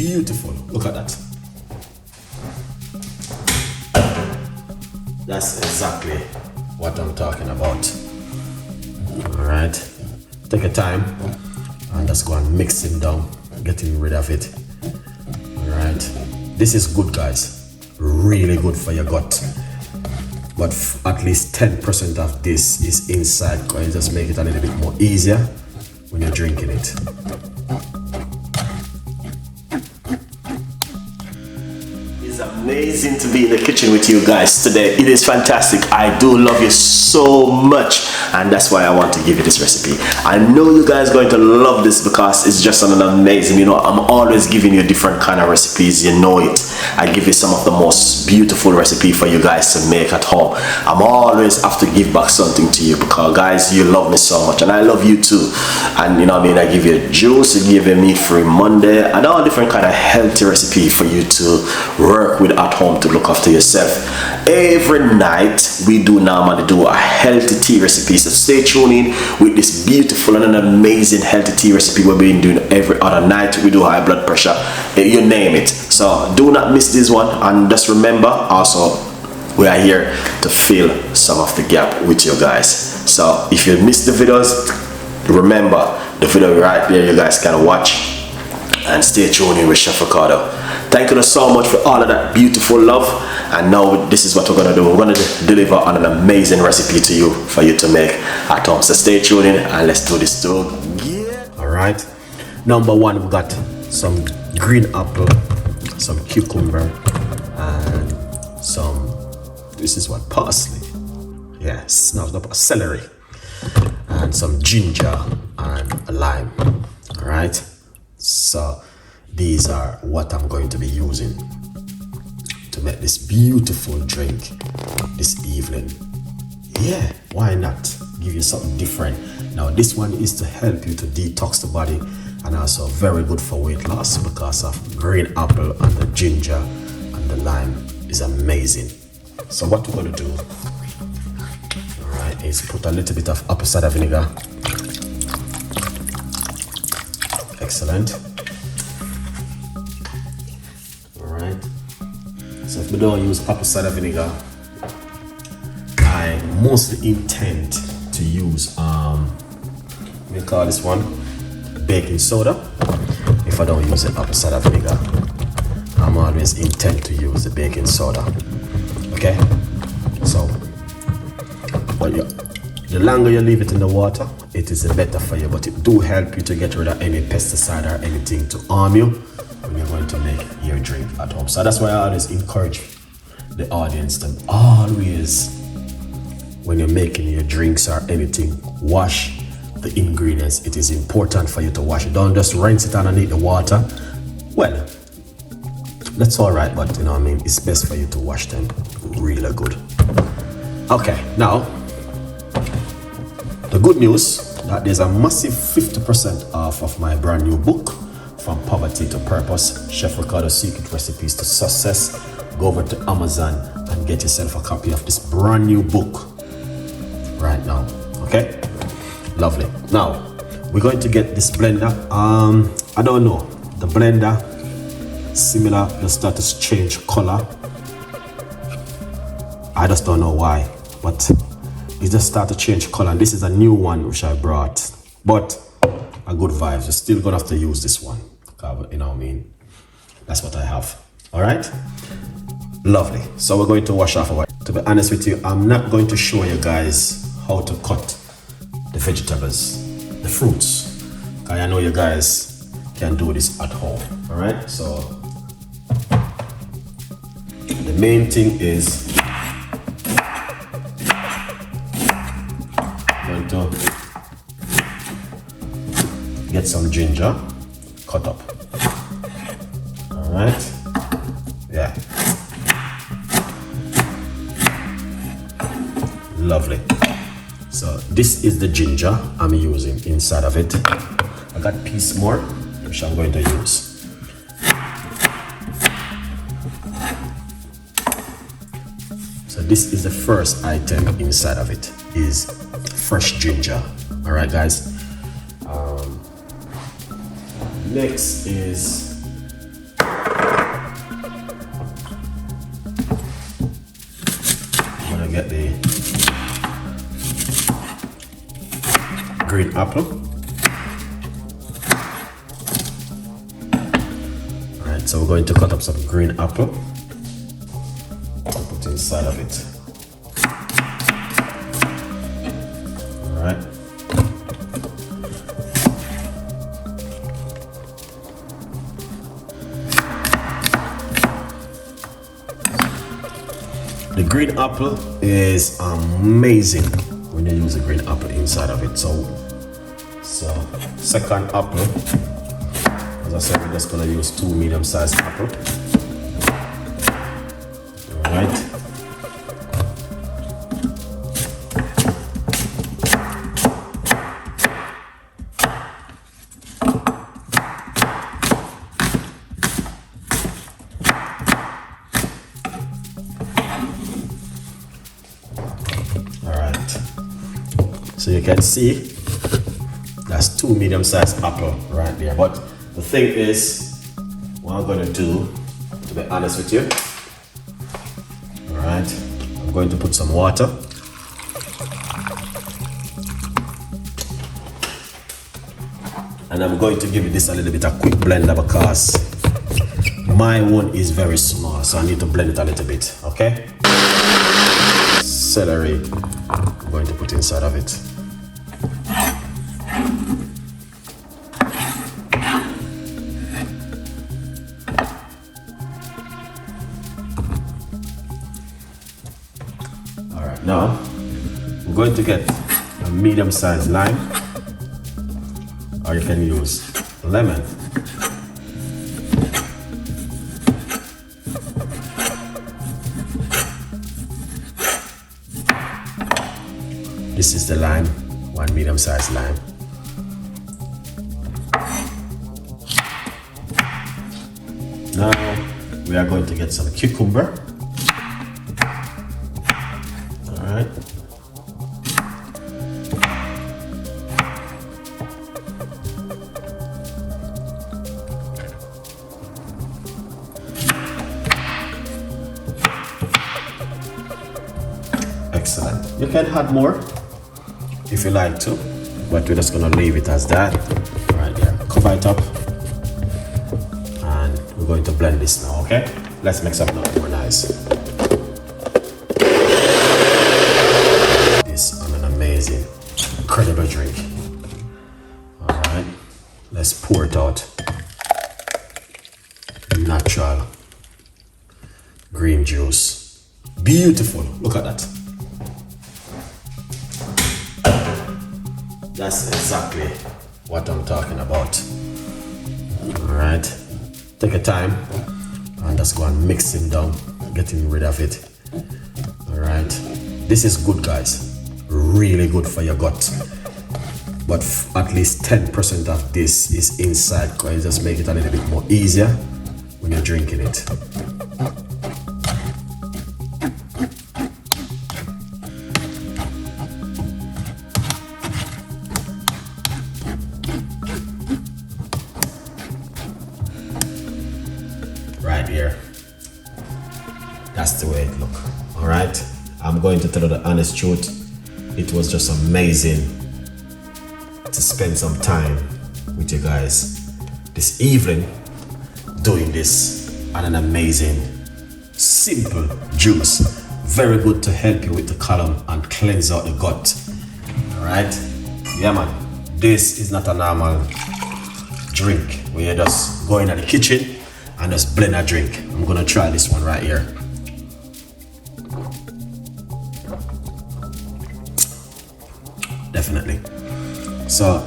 beautiful. Look at that. That's exactly what I'm talking about. All right, take your time and just go and mix it down, getting rid of it. All right, this is good, guys, really good for your gut. But at least 10% of this is inside, because it just make it a little bit more easier when you're drinking it. It's amazing to be in the kitchen with you guys today. It is fantastic. I do love you so much, and that's why I want to give you this recipe. I know you guys are going to love this because it's just an amazing, you know, I'm always giving you different kind of recipes, you know it. I give you some of the most beautiful recipe for you guys to make at home. I'm always have to give back something to you because guys, you love me so much and I love you too. And you know what I mean, I give you juice, I give you meat-free Monday and all different kind of healthy recipe for you to work with at home to look after yourself. Every night we do normally do a healthy tea recipe, so stay tuned in with this beautiful and an amazing healthy tea recipe we've been doing every other night. We do high blood pressure, you name it. So do not miss this one, and just remember also we are here to fill some of the gap with you guys. So if you missed the videos, remember the video right there, you guys can watch and stay tuned in with Chef Ricardo. Thank you so much for all of that beautiful love, and now this is what we're gonna do. We're gonna deliver on an amazing recipe to you for you to make at home. So stay tuned in and let's do this too. Yeah. All right, number one, we got some green apple, some cucumber, and some, this is what, parsley, yes, no, celery, and some ginger and a lime. All right, so these are what I'm going to be using to make this beautiful drink this evening. Yeah, why not give you something different? Now this one is to help you to detox the body, and also very good for weight loss because of green apple and the ginger and the lime is amazing. So what we're going to do, all right, is put a little bit of apple cider vinegar. Excellent. All right, so if we don't use apple cider vinegar, I mostly intend to use we call this one baking soda. If I don't use the apple cider vinegar, I'm always intend to use the baking soda. Okay, so the longer you leave it in the water, it is better for you, but it do help you to get rid of any pesticide or anything to harm you when you're going to make your drink at home. So that's why I always encourage the audience to always, when you're making your drinks or anything, wash the ingredients. It is important for you to wash it. Don't just rinse it underneath the water. Well, that's all right, but you know what I mean, it's best for you to wash them really good. Okay, now the good news that there's a massive 50% off of my brand new book, From Poverty to Purpose, Chef Ricardo's Secret Recipes to Success. Go over to Amazon and get yourself a copy of this brand new book right now. Okay, lovely. Now we're going to get this blender. I don't know, the blender similar, the status change color. I just don't know why, but it just start to change color. And this is a new one which I brought, but a good vibes. You're still gonna have to use this one, you know what I mean, that's what I have. All right, lovely. So we're going to wash off our, to be honest with you, I'm not going to show you guys how to cut the vegetables, the fruits, because I know you guys can do this at home. All right, so the main thing is going to get some ginger, cut up. All right, yeah, lovely. So this is the ginger I'm using inside of it. I got a piece more which I'm going to use. So this is the first item inside of it, is fresh ginger. All right, guys. Next is get the green apple. Alright, so we're going to cut up some green apple and put inside of it. Alright. The green apple is amazing when you use the green apple inside of it. So second apple, as I said, we're just gonna use 2 medium-sized apple. All right. So you can see that's 2 medium-sized apple right there. But the thing is, what I'm going to do, to be honest with you, all right, I'm going to put some water. And I'm going to give this a little bit of quick blender because my one is very small, so I need to blend it a little bit, okay? Celery, I'm going to put inside of it. Alright, now we're going to get a medium-sized lime, or you can use lemon. This is the lime, 1 medium-sized lime. Now we are going to get some cucumber. All right. Excellent. You can add more if you like to, but we're just gonna leave it as that. Right there. Cover it up, and we're going to blend this now. Okay. Let's make something more nice. This is an amazing, incredible drink. All right. Let's pour it out. Natural green juice. Beautiful. Look at that. That's exactly what I'm talking about. All right, take your time and just go and mix him down, getting rid of it. All right, this is good, guys, really good for your gut. But at least 10% of this is inside, because it just make it a little bit more easier when you're drinking it. Right here, that's the way it look. All right, I'm going to tell you the honest truth, it was just amazing to spend some time with you guys this evening doing this, and an amazing simple juice, very good to help you with the column and cleanse out the gut. All right, yeah man, this is not a normal drink where you just go into the kitchen and just blend a drink. I'm gonna try this one right here. Definitely. So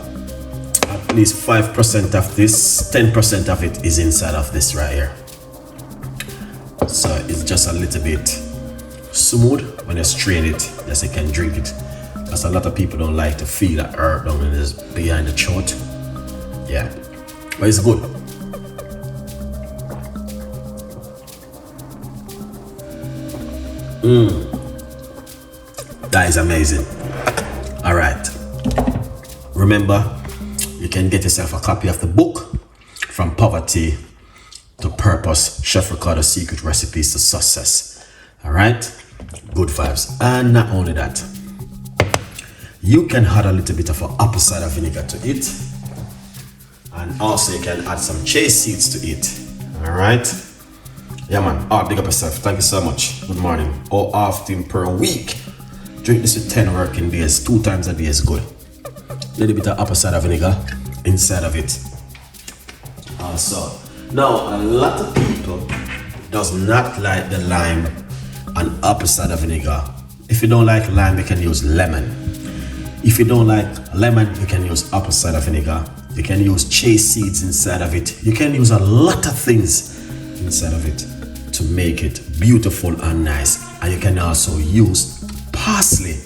at least 5% of this, 10% of it is inside of this right here. So it's just a little bit smooth when you strain it, just you can drink it. Because a lot of people don't like to feel that herb down in this behind the throat. Yeah, but it's good. That is amazing. All right, remember, you can get yourself a copy of the book, From Poverty to Purpose, Chef Ricardo Secret Recipes to Success. All right, Good vibes. And not only that, you can add a little bit of an apple cider vinegar to it, and also you can add some chia seeds to it. All right. Yeah, man. Big up yourself. Thank you so much. Good morning. How often per week? Drink this with 10 working days. 2 times a day is good. A little bit of apple cider vinegar inside of it. Also, now a lot of people does not like the lime and apple cider vinegar. If you don't like lime, you can use lemon. If you don't like lemon, you can use apple cider vinegar. You can use chia seeds inside of it. You can use a lot of things inside of it to make it beautiful and nice. And you can also use parsley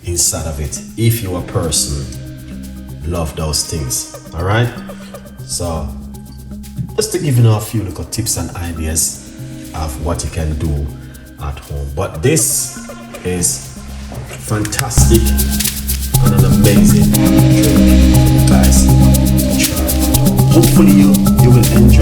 inside of it if you're a person love those things. All right, so just to give you a few little tips and ideas of what you can do at home. But this is fantastic and an amazing drink, guys. Try. Hopefully you will enjoy